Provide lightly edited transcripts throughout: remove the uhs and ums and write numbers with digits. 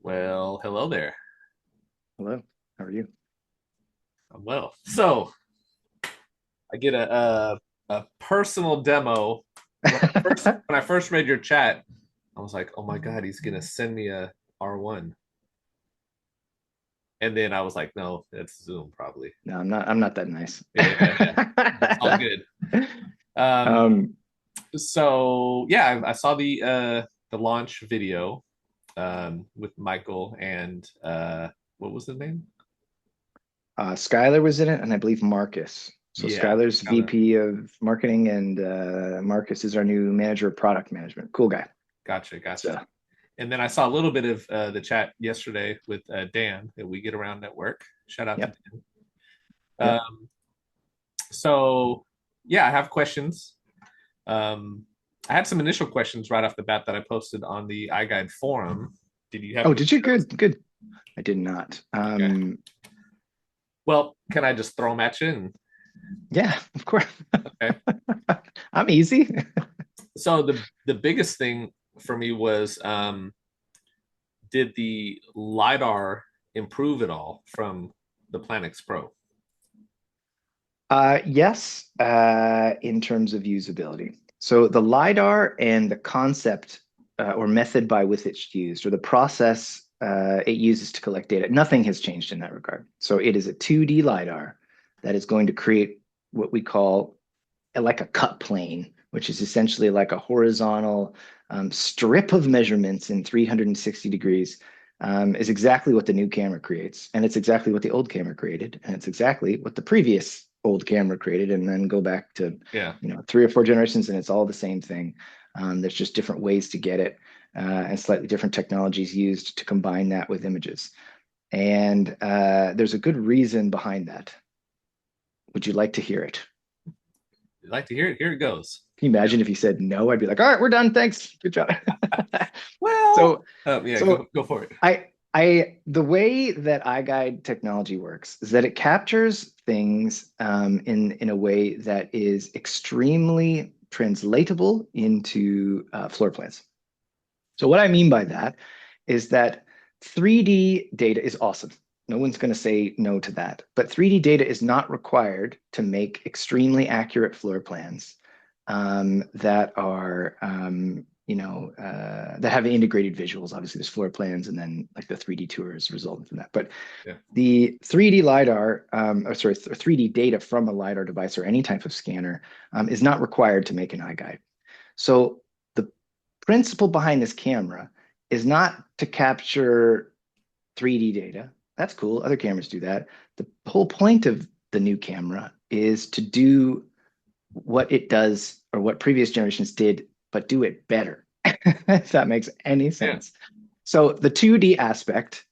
Well, hello there. Hello, how are you? I'm well. So I get a personal demo. When I first read your chat, I was like, oh my God, he's gonna send me a R1. And then I was like, no, it's Zoom probably. No, I'm not that nice. Yeah, yeah, yeah. It's all good. Um, um, so yeah, I saw the launch video with Michael and what was his name? Skylar was in it, and I believe Marcus. So Yeah, Skylar's Skylar. VP of marketing, and Marcus is our new manager of product management. Cool guy. Gotcha, gotcha. So, And then I saw a little bit of the chat yesterday with Dan at We Get Around Network. Shout out to yep, Dan. yep. Um, so, yeah, I have questions. Um, I had some initial questions right off the bat that I posted on the iGuide forum. Did you happen Oh, to did see you? those? Good, good. I did not. Okay. Well, can I just throw them at you? And, Yeah, of course. okay. I'm easy. So the biggest thing for me was did the Lidar improve at all from the Planix Pro? Yes, in terms of usability. So the LiDAR and the concept or method by which it's used, or the process it uses to collect data, nothing has changed in that regard. So it is a 2D LiDAR that is going to create what we call like a cut plane, which is essentially like a horizontal strip of measurements in 360 degrees. Is exactly what the new camera creates, and it's exactly what the old camera created, and it's exactly what the previous old camera created, and then go back to Yeah. 3 or 4 generations, and it's all the same thing. There's just different ways to get it, and slightly different technologies used to combine that with images. And there's a good reason behind that. Would you like to hear it? You'd like to hear it? Here it goes. Can you imagine if he said no? I'd be like, all right, we're done. Thanks. Good job. Well, So, yeah, so go for it. the way that iGuide technology works is that it captures things in a way that is extremely translatable into floor plans. So what I mean by that is that 3D data is awesome. No one's going to say no to that. But 3D data is not required to make extremely accurate floor plans that are, that have integrated visuals. Obviously, there's floor plans and then like the 3D tours resulting from that. But Yeah. the 3D LiDAR, or sorry, 3D data from a LiDAR device or any type of scanner is not required to make an iGuide. So the principle behind this camera is not to capture 3D data. That's cool. Other cameras do that. The whole point of the new camera is to do what it does or what previous generations did, but do it better, if that makes any Yeah. sense. So the 2D aspect,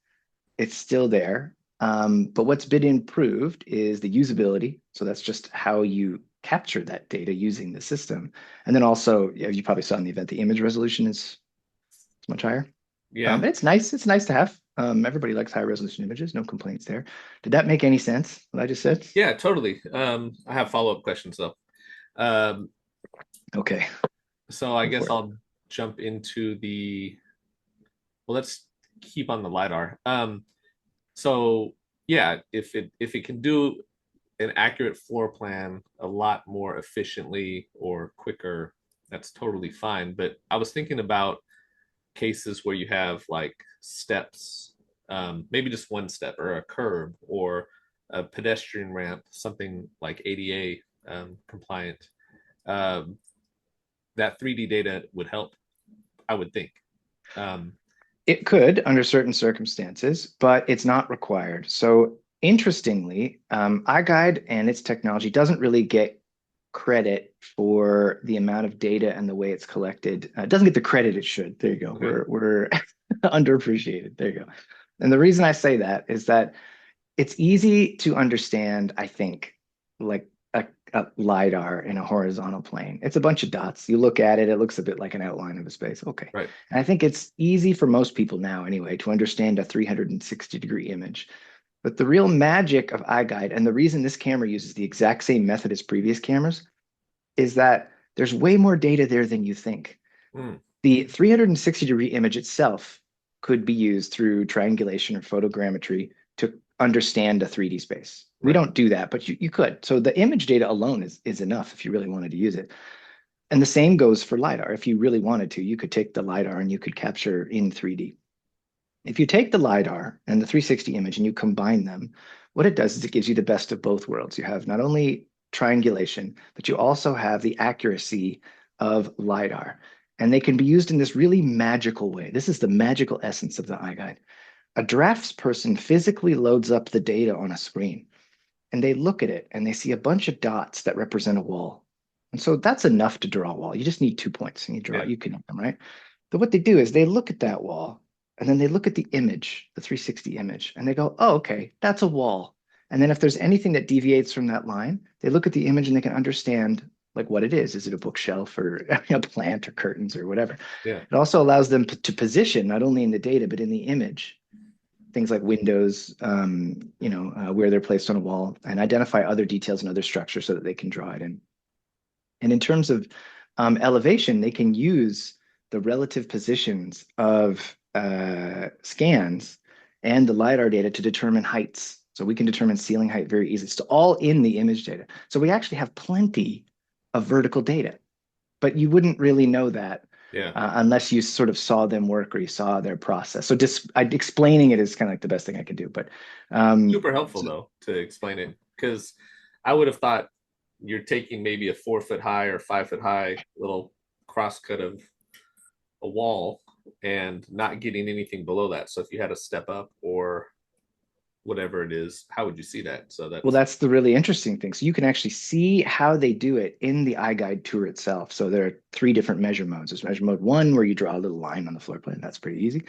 it's still there. But what's been improved is the usability. So that's just how you capture that data using the system. And then also, yeah, you probably saw in the event, the image resolution is much higher. Yeah. It's nice. It's nice to have. Everybody likes high resolution images. No complaints there. Did that make any sense, what I just said? Yeah, totally. I have follow-up questions though. Um, Okay, so I go guess for it. I'll jump into well, let's keep on the LiDAR. So yeah, if it can do an accurate floor plan a lot more efficiently or quicker, that's totally fine. But I was thinking about cases where you have like steps, maybe just one step or a curb or a pedestrian ramp, something like ADA compliant. Um, that 3D data would help, I would think. Um, It could under certain circumstances, but it's not required. So interestingly, iGuide and its technology doesn't really get credit for the amount of data and the way it's collected. It doesn't get the credit it should. There you go. okay. We're underappreciated. There you go. And the reason I say that is that it's easy to understand, I think, like a LiDAR in a horizontal plane. It's a bunch of dots. You look at it, it looks a bit like an outline of a space. Okay. Right. And I think it's easy for most people now, anyway, to understand a 360-degree image. But the real magic of iGuide, and the reason this camera uses the exact same method as previous cameras, is that there's way more data there than you think. Mm, The 360-degree image itself could be used through triangulation or photogrammetry to understand a 3D space. We Right. don't do that, but you could. So the image data alone is enough if you really wanted to use it. And the same goes for LiDAR. If you really wanted to, you could take the LiDAR and you could capture in 3D. If you take the LiDAR and the 360 image and you combine them, what it does is it gives you the best of both worlds. You have not only triangulation, but you also have the accuracy of LiDAR. And they can be used in this really magical way. This is the magical essence of the iGuide. A draftsperson physically loads up the data on a screen and they look at it and they see a bunch of dots that represent a wall. And so that's enough to draw a wall. You just need 2 points and you draw Yeah. it. You can hit them, right? But what they do is they look at that wall and then they look at the image, the 360 image, and they go, oh, okay, that's a wall. And then if there's anything that deviates from that line, they look at the image and they can understand like what it is. Is it a bookshelf or a plant or curtains or whatever? Yeah. It also allows them to position not only in the data, but in the image things like windows, where they're placed on a wall, and identify other details and other structures so that they can draw it in. And in terms of elevation, they can use the relative positions of scans and the LiDAR data to determine heights. So we can determine ceiling height very easily. It's all in the image data. So we actually have plenty of vertical data, but you wouldn't really know that Yeah. unless you sort of saw them work or you saw their process. So just explaining it is kind of like the best thing I can do. But Super helpful so, though to explain it because I would have thought you're taking maybe a 4 foot high or 5 foot high little cross cut of a wall and not getting anything below that. So if you had to step up or whatever it is, how would you see that? So well, that's that's the really interesting thing. So you can actually see how they do it in the iGuide tour itself. So there are three different measure modes. There's measure mode one, where you draw a little line on the floor plan. That's pretty easy.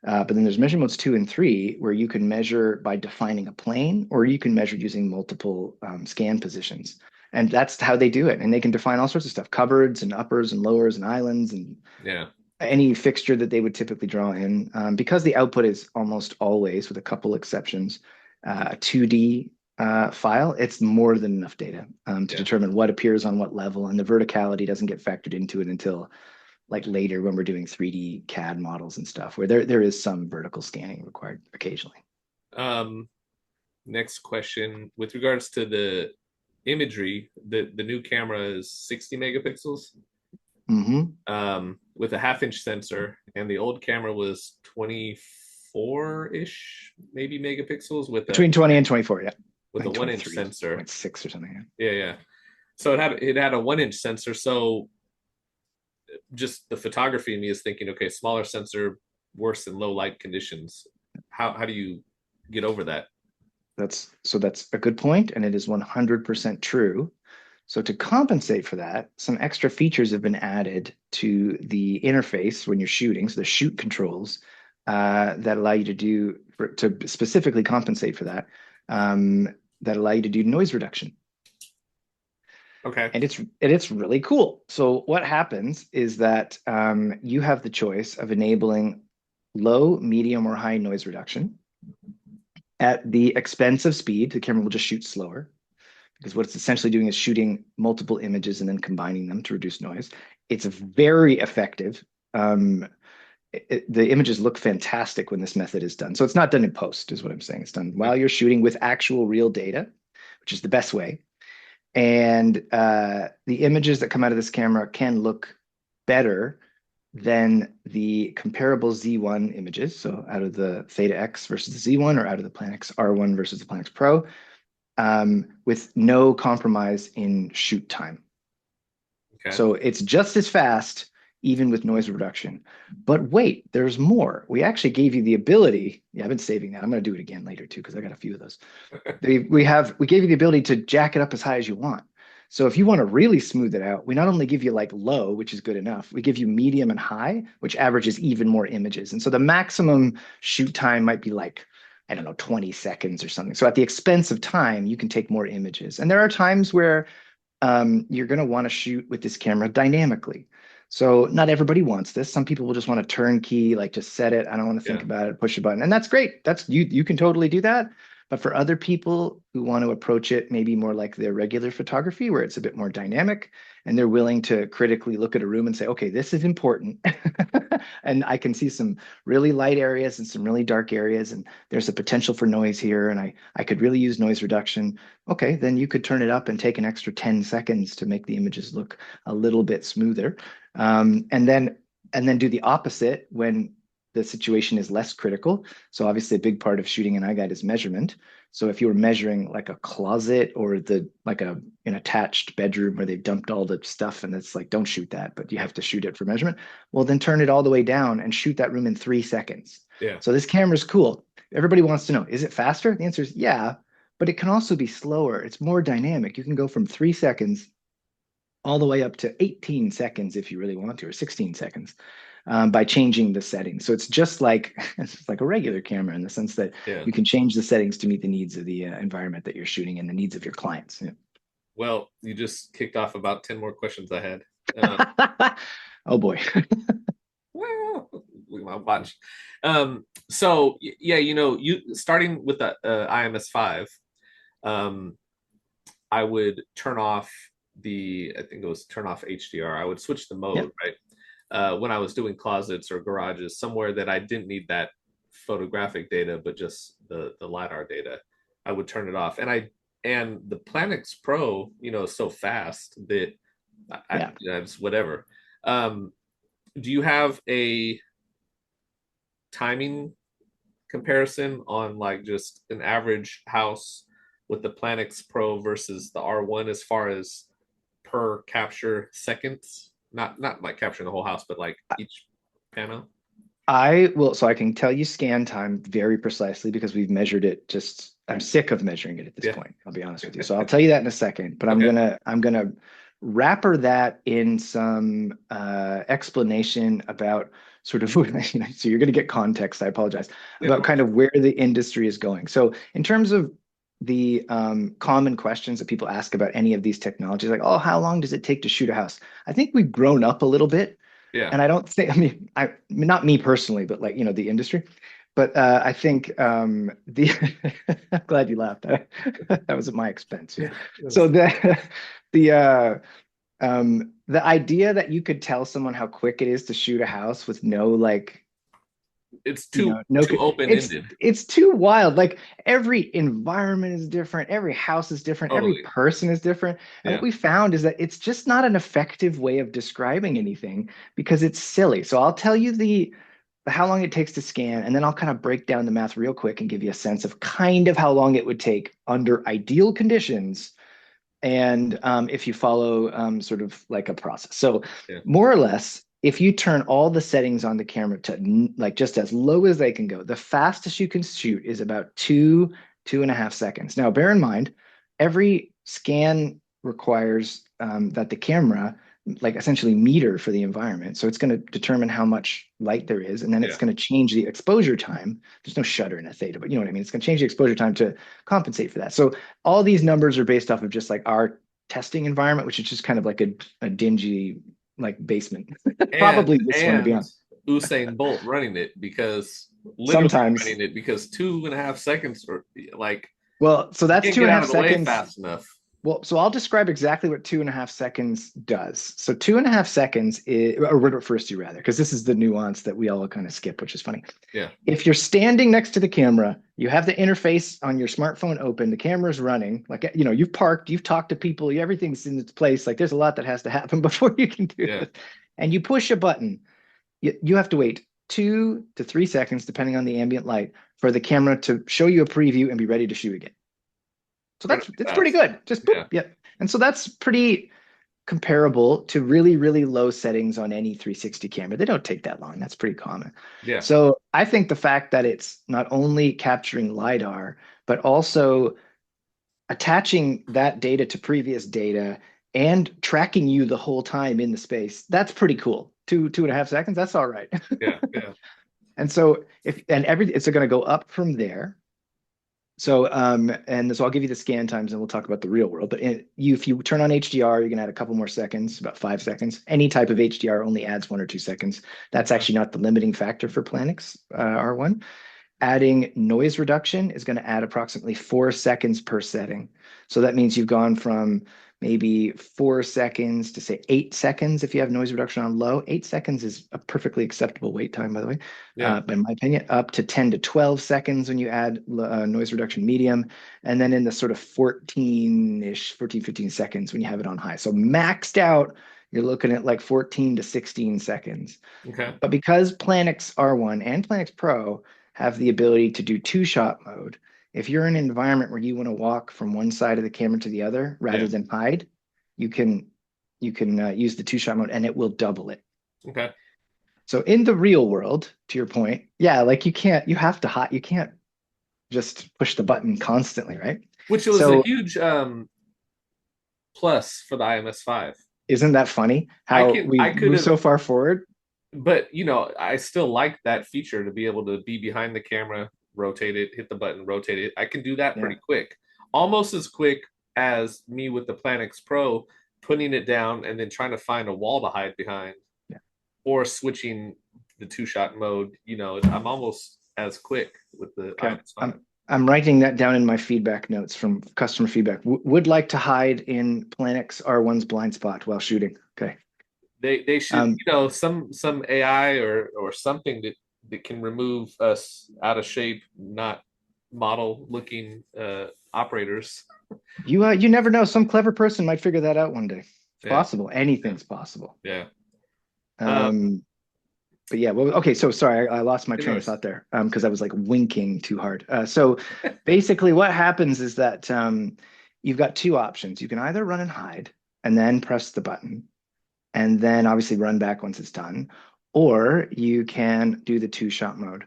But then there's measure modes two and three, where you can measure by defining a plane, or you can measure using multiple scan positions. And that's how they do it. And they can define all sorts of stuff, cupboards and uppers and lowers and islands and yeah. any fixture that they would typically draw in. Because the output is almost always, with a couple exceptions, a 2D file, it's more than enough data to Yeah. determine what appears on what level. And the verticality doesn't get factored into it until like later when we're doing 3D CAD models and stuff, where there is some vertical scanning required occasionally. Um, Next question with regards to the imagery, the new camera is 60 megapixels Hmm. with a half-inch sensor, and the old camera was 24-ish, maybe megapixels Between 20 and 24, yeah. I with a think 1 inch sensor. 23.6 or something. Yeah. Yeah, yeah. So it had a 1 inch sensor. So just the photography in me is thinking, okay, smaller sensor, worse in low light conditions. How do you get over that? That's a good point, and it is 100% true. So to compensate for that, some extra features have been added to the interface when you're shooting. So the shoot controls that allow you to to specifically compensate for that, that allow you to do noise reduction. Okay. And it's really cool. So what happens is that you have the choice of enabling low, medium, or high noise reduction at the expense of speed. The camera will just shoot slower because what it's essentially doing is shooting multiple images and then combining them to reduce noise. It's very effective. The images look fantastic when this method is done. So it's not done in post, is what I'm saying. It's done while Okay. you're shooting with actual real data, which is the best way. And the images that come out of this camera can look better than the comparable Z1 images. So out of the Theta X versus the Z1, or out of the Planix R1 versus the Planix Pro, with no compromise in shoot time. Okay. So it's just as fast, even with noise reduction. But wait, there's more. We actually gave you the ability. Yeah, I've been saving that. I'm going to do it again later too, because I got a few of those. We gave you the ability to jack it up as high as you want. So if you want to really smooth it out, we not only give you like low, which is good enough, we give you medium and high, which averages even more images. And so the maximum shoot time might be like, I don't know, 20 seconds or something. So at the expense of time, you can take more images. And there are times where you're going to want to shoot with this camera dynamically. So not everybody wants this. Some people will just want to turnkey, like just set it. I don't want to think Yeah. about it, push a button. And that's great. That's you can totally do that. But for other people who want to approach it maybe more like their regular photography, where it's a bit more dynamic and they're willing to critically look at a room and say, okay, this is important. And I can see some really light areas and some really dark areas, and there's a potential for noise here, and I could really use noise reduction. Okay, then you could turn it up and take an extra 10 seconds to make the images look a little bit smoother. And then do the opposite when the situation is less critical. So obviously a big part of shooting an iGuide is measurement. So if you were measuring like a closet or an attached bedroom where they've dumped all the stuff and it's like, don't shoot that, but you have to shoot it for measurement. Well, then turn it all the way down and shoot that room in 3 seconds. Yeah. So this camera's cool. Everybody wants to know, is it faster? The answer is yeah, but it can also be slower. It's more dynamic. You can go from 3 seconds all the way up to 18 seconds if you really want to, or 16 seconds by changing the settings. So it's like a regular camera in the sense that Yeah. you can change the settings to meet the needs of the environment that you're shooting and the needs of your clients. Well, you just kicked off about 10 more questions I had. Oh boy. Well, we might watch. So yeah, you starting with the IMS5, I would turn off I think it was turn off HDR. I would switch the mode, Yep. right? When I was doing closets or garages, somewhere that I didn't need that photographic data, but just the lidar data, I would turn it off. And the Planix Pro, is so fast that Yeah. it's whatever. Um, do you have a timing comparison on like just an average house with the Planix Pro versus the R1 as far as per capture seconds? Not like capturing the whole house, but like each panel. So I can tell you scan time very precisely because we've measured it. I'm sick of measuring it at this Yeah. point. I'll be honest with you. So I'll tell you that in a second, but Okay. I'm gonna wrapper that in some explanation about sort of, so you're gonna get context. I apologize Yeah, no about kind worries. of where the industry is going. So in terms of the common questions that people ask about any of these technologies, like, oh, how long does it take to shoot a house? I think we've grown up a little bit. Yeah. And I don't think, not me personally, but like, the industry. But I think I'm glad you laughed. That was at my expense. Yeah. So the idea that you could tell someone how quick it is to shoot a house with no like It's too no, too open it's ended. it's too wild. Like every environment is different, every house is different, every Totally. person is different. And what Yeah. we found is that it's just not an effective way of describing anything because it's silly. So I'll tell you the how long it takes to scan, and then I'll kind of break down the math real quick and give you a sense of kind of how long it would take under ideal conditions and if you follow sort of like a process. So Yeah. more or less, if you turn all the settings on the camera to like just as low as they can go, the fastest you can shoot is about 2.5 seconds. Now, bear in mind, every scan requires that the camera like essentially meter for the environment. So it's going to determine how much light there is, and then it's Yeah. going to change the exposure time. There's no shutter in a theta, but you know what I mean? It's going to change the exposure time to compensate for that. So all these numbers are based off of just like our testing environment, which is just kind of like a dingy like basement. And Probably this one to be and honest. Usain Bolt running it because literally Sometimes. running it because 2.5 seconds or like Well, so you that's can't two get and a out half of the way seconds. fast enough. Well, so I'll describe exactly what 2.5 seconds does. So 2.5 seconds is, or what first do rather, because this is the nuance that we all kind of skip, which is funny. Yeah. If you're standing next to the camera, you have the interface on your smartphone open, the camera's running, like, you've parked, you've talked to people, everything's in its place. Like there's a lot that has to happen before you can do Yeah. this. And you push a button, you have to wait 2 to 3 seconds, depending on the ambient light, for the camera to show you a preview and be ready to shoot again. So Incredibly that's pretty fast. good. Just boop, Yeah. yeah. And so that's pretty comparable to really, really low settings on any 360 camera. They don't take that long. That's pretty common. Yeah. So I think the fact that it's not only capturing LiDAR, but also attaching that data to previous data and tracking you the whole time in the space, that's pretty cool. 2.5 seconds, that's all right. Yeah. Yeah. And so it's going to go up from there. So, I'll give you the scan times and we'll talk about the real world. But if you turn on HDR, you're gonna add a couple more seconds, about 5 seconds. Any type of HDR only adds 1 or 2 seconds. That's Okay. actually not the limiting factor for Planix R1. Adding noise reduction is going to add approximately 4 seconds per setting. So that means you've gone from maybe 4 seconds to say 8 seconds if you have noise reduction on low. 8 seconds is a perfectly acceptable wait time, by the way. Yeah. But in my opinion, up to 10 to 12 seconds when you add noise reduction medium, and then in the sort of 14-ish, 14, 15 seconds when you have it on high. So maxed out, you're looking at like 14 to 16 seconds. Okay. But because Planix R1 and Planix Pro have the ability to do two-shot mode, if you're in an environment where you want to walk from one side of the camera to the other rather Yeah. than hide, you can use the two-shot mode and it will double it. Okay. So in the real world, to your point, yeah, like you have to hide, you can't just push the button constantly, right? Which was a So huge plus for the IMS5. isn't that funny how I we've could moved have, so far forward? but I still like that feature to be able to be behind the camera, rotate it, hit the button, rotate it. I can do that Yeah. pretty quick, almost as quick as me with the Planix Pro, putting it down and then trying to find a wall to hide behind, Yeah. or switching the two-shot mode. I'm almost as quick with the Okay. IMS5. I'm writing that down in my feedback notes from customer feedback. Would like to hide in Planix R1's blind spot while shooting. Okay. They should, Um, some AI or something that can remove us out of shape, not model looking operators. you never know. Some clever person might figure that out one day. It's Yeah, possible. yeah, Anything's possible. yeah. Um, but yeah, well, okay. So sorry, I lost my train of Anyways, thought there because I was like winking too hard. So basically, what happens is that you've got two options. You can either run and hide and then press the button, and then obviously run back once it's done, or you can do the two-shot mode.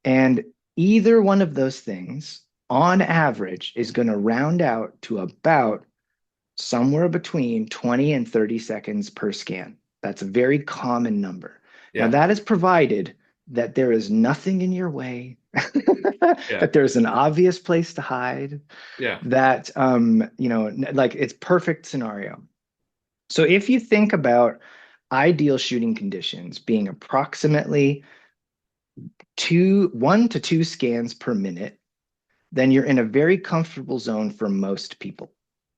And either one of those things, on average, is going to round out to about somewhere between 20 and 30 seconds per scan. That's a very common number. Now, yeah, that is provided that there is nothing in your way, yeah, that there's an obvious place to hide, yeah, that, like it's perfect scenario. So if you think about ideal shooting conditions being approximately 1 to 2 scans per minute, then you're in a very comfortable zone for most people.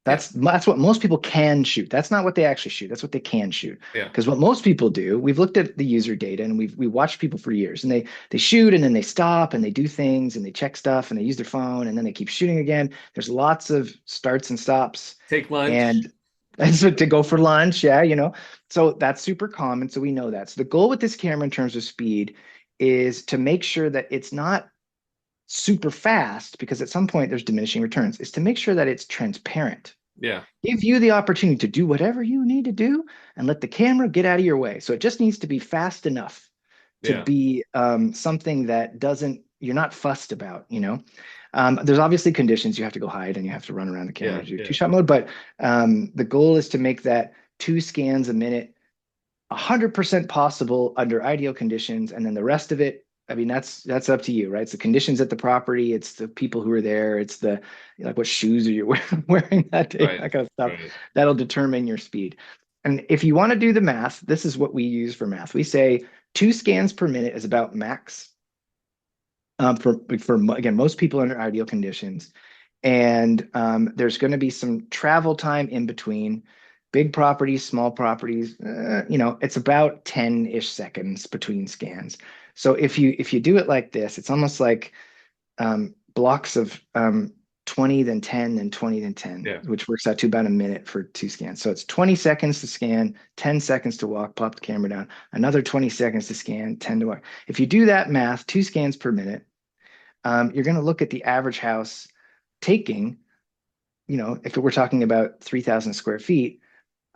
yeah, That's what most people can shoot. That's not what they actually shoot. That's what they can shoot. yeah. Because what most people do, we've looked at the user data and we watched people for years, and they shoot and then they stop and they do things and they check stuff and they use their phone and then they keep shooting again. There's lots of starts and stops, Take lunch. and that's to go for lunch. Yeah. So that's super common. So we know that. So the goal with this camera in terms of speed is to make sure that it's not super fast, because at some point there's diminishing returns, is to make sure that it's transparent. Yeah, Give you the opportunity to do whatever you need to do and let the camera get out of your way. So it just needs to be fast enough to yeah, be something that you're not fussed about. There's obviously conditions you have to go hide and you have to run around the camera yeah, to do yeah. two-shot mode, but the goal is to make that 2 scans a minute 100% possible under ideal conditions, and then the rest of it, I mean, that's up to you, right? It's the conditions at the property, it's the people who are there, it's the, like, what shoes are you wearing that day, Right, that kind of stuff. right. That'll determine your speed. And if you want to do the math, this is what we use for math. We say 2 scans per minute is about max, for again, most people under ideal conditions. And there's going to be some travel time in between. Big properties, small properties, it's about 10-ish seconds between scans. So if you do it like this, it's almost like blocks of 20, then 10, then 20, then 10, Yeah, which works out to about a minute for 2 scans. So it's 20 seconds to scan, 10 seconds to walk, plop the camera down, another 20 seconds to scan, 10 to walk. If you do that math, 2 scans per minute, you're going to look at the average house taking, if we're talking about 3,000 square feet,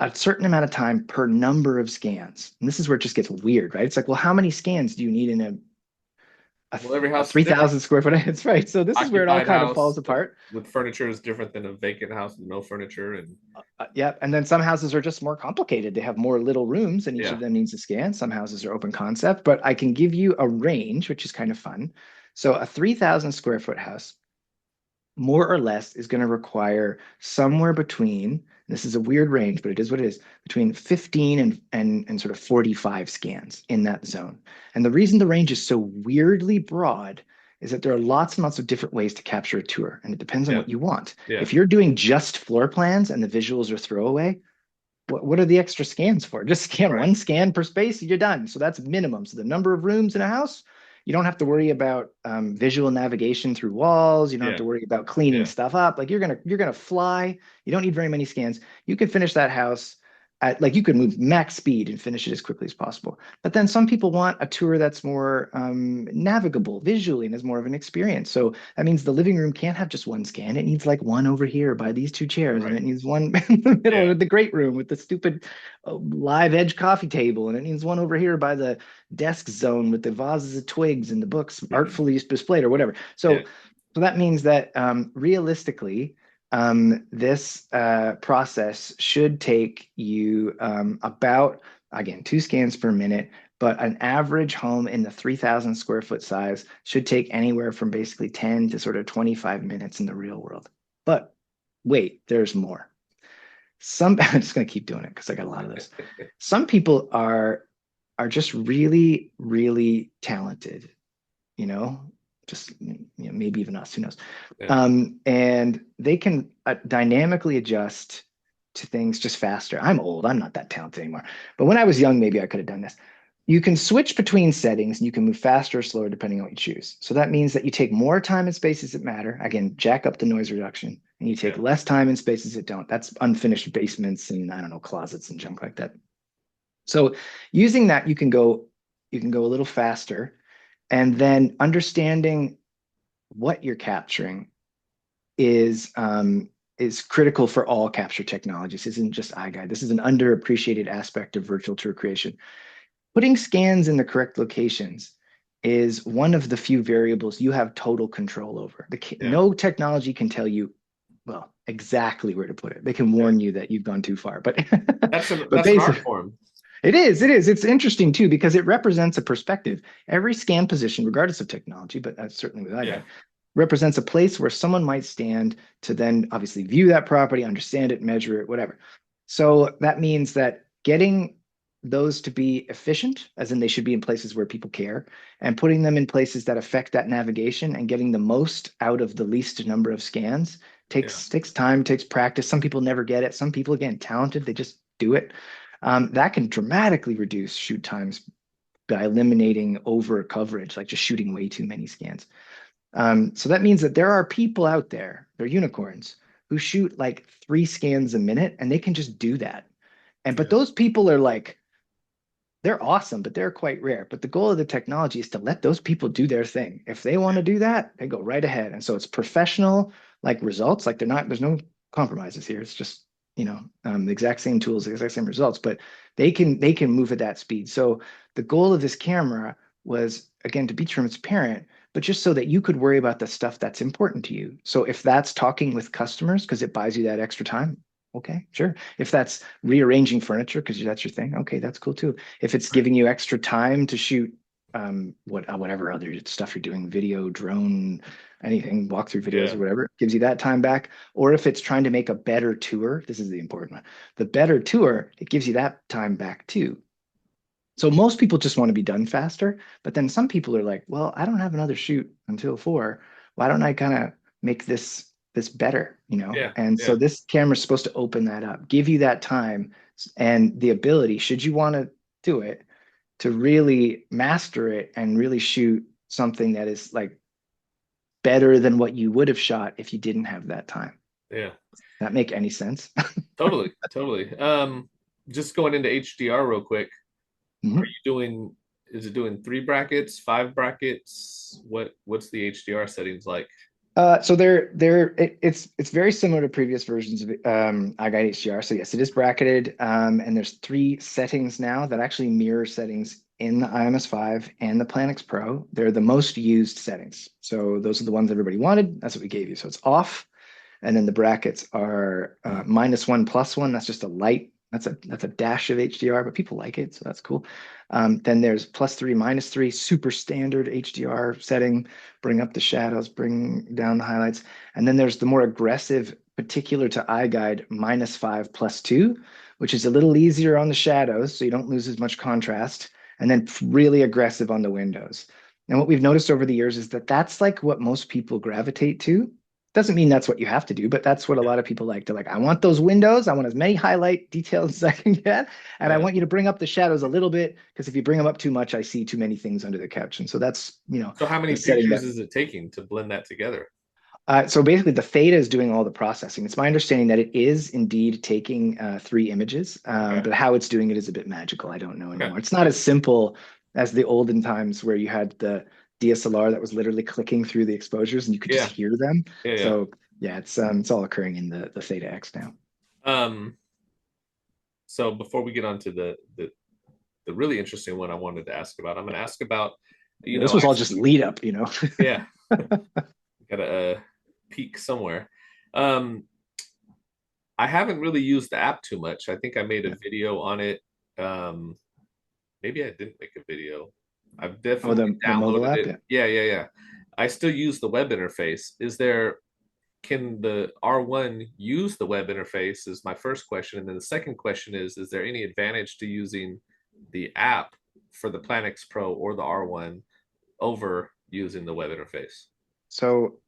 a certain amount of time per number of scans. And this is where it just gets weird, right? It's like, well, how many scans do you need in a, well, every a house is different. 3,000 square foot? It's right. So this is where it all Occupied kind of house falls apart. with furniture is different than a vacant house with no furniture. And Yeah. And then some houses are just more complicated. They have more little rooms and each yeah, of them needs a scan. Some houses are open concept, but I can give you a range, which is kind of fun. So a 3,000 square foot house, more or less, is going to require somewhere between, this is a weird range, but it is what it is, between 15 and sort of 45 scans in that zone. And the reason the range is so weirdly broad is that there are lots and lots of different ways to capture a tour, and it depends on Yeah. what you want. Yeah. If you're doing just floor plans and the visuals are throwaway, what are the extra scans for? Just scan Right. one scan per space and you're done. So that's minimum. So the number of rooms in a house, you don't have to worry about visual navigation through walls. You don't have Yeah. to worry about cleaning Yeah. stuff up. Like you're gonna fly. You don't need very many scans. You can finish that house at like you can move max speed and finish it as quickly as possible. But then some people want a tour that's more navigable visually and is more of an experience. So that means the living room can't have just one scan. It needs like one over here by these two chairs, and Right. it needs one in the middle Yeah. of the great room with the stupid live edge coffee table, and it needs one over here by the desk zone with the vases of twigs and the books artfully displayed or whatever. Yeah. So that means that realistically, this process should take you about, again, 2 scans per minute, but an average home in the 3,000 square foot size should take anywhere from basically 10 to sort of 25 minutes in the real world. But wait, there's more. I'm just going to keep doing it because I got a lot of this. Some people are just really, really talented, you know, just maybe even us, who knows? Yeah. And they can dynamically adjust to things just faster. I'm old, I'm not that talented anymore. But when I was young, maybe I could have done this. You can switch between settings and you can move faster or slower depending on what you choose. So that means that you take more time in spaces that matter. Again, jack up the noise reduction, and you take Yeah. less time in spaces that don't. That's unfinished basements and I don't know, closets and junk like that. So using that, you can go a little faster, and then understanding what you're capturing is is critical for all capture technologies. This isn't just iGuide. This is an underappreciated aspect of virtual tour creation. Putting scans in the correct locations is one of the few variables you have total control over. Yeah. No technology can tell you, well, exactly where to put it. They can Yeah. warn you that you've gone too far, but but That's an art basically, form. it is. It's interesting too because it represents a perspective. Every scan position, regardless of technology, but that's certainly with Yeah. iGuide, represents a place where someone might stand to then obviously view that property, understand it, measure it, whatever. So that means that getting those to be efficient, as in they should be in places where people care, and putting them in places that affect that navigation and getting the most out of the least number of scans Yeah. takes time, takes practice. Some people never get it. Some people, again, talented, they just do it. That can dramatically reduce shoot times by eliminating over coverage, like just shooting way too many scans. So that means that there are people out there, they're unicorns, who shoot like 3 scans a minute and they can just do that. And but Yeah. those people are like, they're awesome, but they're quite rare. But the goal of the technology is to let those people do their thing. If they want to do that, they go right ahead. And so it's professional like results. Like there's no compromises here. It's just, the exact same tools, the exact same results, but they can move at that speed. So the goal of this camera was again to be transparent, but just so that you could worry about the stuff that's important to you. So if that's talking with customers because it buys you that extra time, okay, sure. If that's rearranging furniture because that's your thing, okay, that's cool too. If it's Right. giving you extra time to shoot whatever other stuff you're doing, video, drone, anything, walkthrough videos Yeah. or whatever, gives you that time back. Or if it's trying to make a better tour, this is the important one. The better tour, it gives you that time back too. So most people just want to be done faster, but then some people are like, well, I don't have another shoot until 4. Why don't I kind of make this better, Yeah. And so Yeah. this camera is supposed to open that up, give you that time and the ability, should you want to do it, to really master it and really shoot something that is like better than what you would have shot if you didn't have that time. Yeah. That make any sense? Totally. Totally. Just going into HDR real quick. Are Mhm. you doing, is it doing 3 brackets, 5 brackets? What's the HDR settings like? So it's very similar to previous versions of iGuide HDR. So yes, it is bracketed, and there's 3 settings now that actually mirror settings in the IMS5 and the Planix Pro. They're the most used settings. So those are the ones everybody wanted. That's what we gave you. So it's off, and then the brackets are -1, +1. That's just a light. That's a dash of HDR, but people like it, so that's cool. Then there's +3, -3, super standard HDR setting. Bring up the shadows, bring down the highlights, and then there's the more aggressive, particular to iGuide, -5, +2, which is a little easier on the shadows, so you don't lose as much contrast, and then really aggressive on the windows. And what we've noticed over the years is that that's like what most people gravitate to. Doesn't mean that's what you have to do, but that's what a Yeah. lot of people like. They're like, I want those windows. I want as many highlight details as I can get. And I Yeah. want you to bring up the shadows a little bit because if you bring them up too much, I see too many things under the couch. And so that's, So how many the setting pictures that. is it taking to blend that together? So basically, the theta is doing all the processing. It's my understanding that it is indeed taking three images, Okay. but how it's doing it is a bit magical. I don't know Okay. anymore. It's not Yeah. as simple as the olden times where you had the DSLR that was literally clicking through the exposures and you could just Yeah. hear them. Yeah. Yeah. So yeah, it's all occurring in the theta X now. Um, so before we get on to the really interesting one I wanted to ask about, I'm going to ask about, Yeah, this was all just lead up. yeah, got a peak somewhere. Um, I haven't really used the app too much. I think I made a Yeah. video on it. Um, maybe I didn't make a video. I've Oh, definitely the mobile downloaded app. it. Yeah. Yeah, yeah, yeah. I still use the web interface. Can the R1 use the web interface is my first question. And then the second question is there any advantage to using the app for the Planix Pro or the R1 over using the web interface? So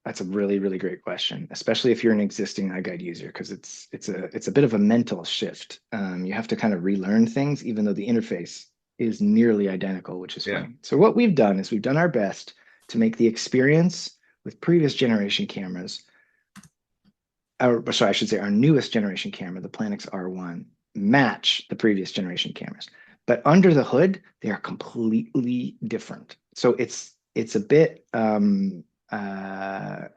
that's a really, really great question, especially if you're an existing iGuide user, because it's a bit of a mental shift. You have to kind of relearn things, even though the interface is nearly identical, which is Yeah. funny. So what we've done is we've done our best to make the experience with previous generation cameras, or sorry, I should say our newest generation camera, the Planix R1, match the previous generation cameras. But under the hood, they are completely different. So it's a bit of a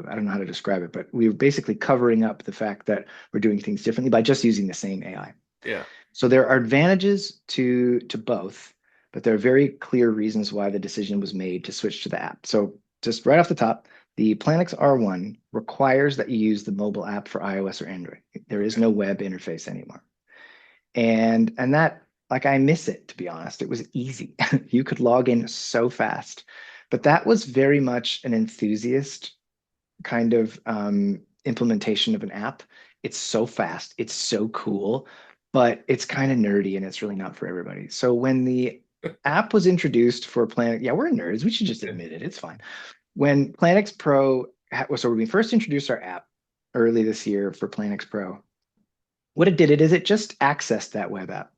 I don't know how to describe it, but we're basically covering up the fact that we're doing things differently by just using the same AI. Yeah. So there are advantages to both, but there are very clear reasons why the decision was made to switch to the app. So just right off the top, the Planix R1 requires that you use the mobile app for iOS or Android. There is Okay. no web interface anymore. And that, like, I miss it, to be honest. It was easy. You could log in so fast. But that was very much an enthusiast kind of implementation of an app. It's so fast, it's so cool, but it's kind of nerdy and it's really not for everybody. So when the app was introduced for Planet, yeah, we're nerds. We should just Yeah. admit it. It's fine. When Planix Pro, so when we first introduced our app early this year for Planix Pro, what it did it is it just accessed that web app.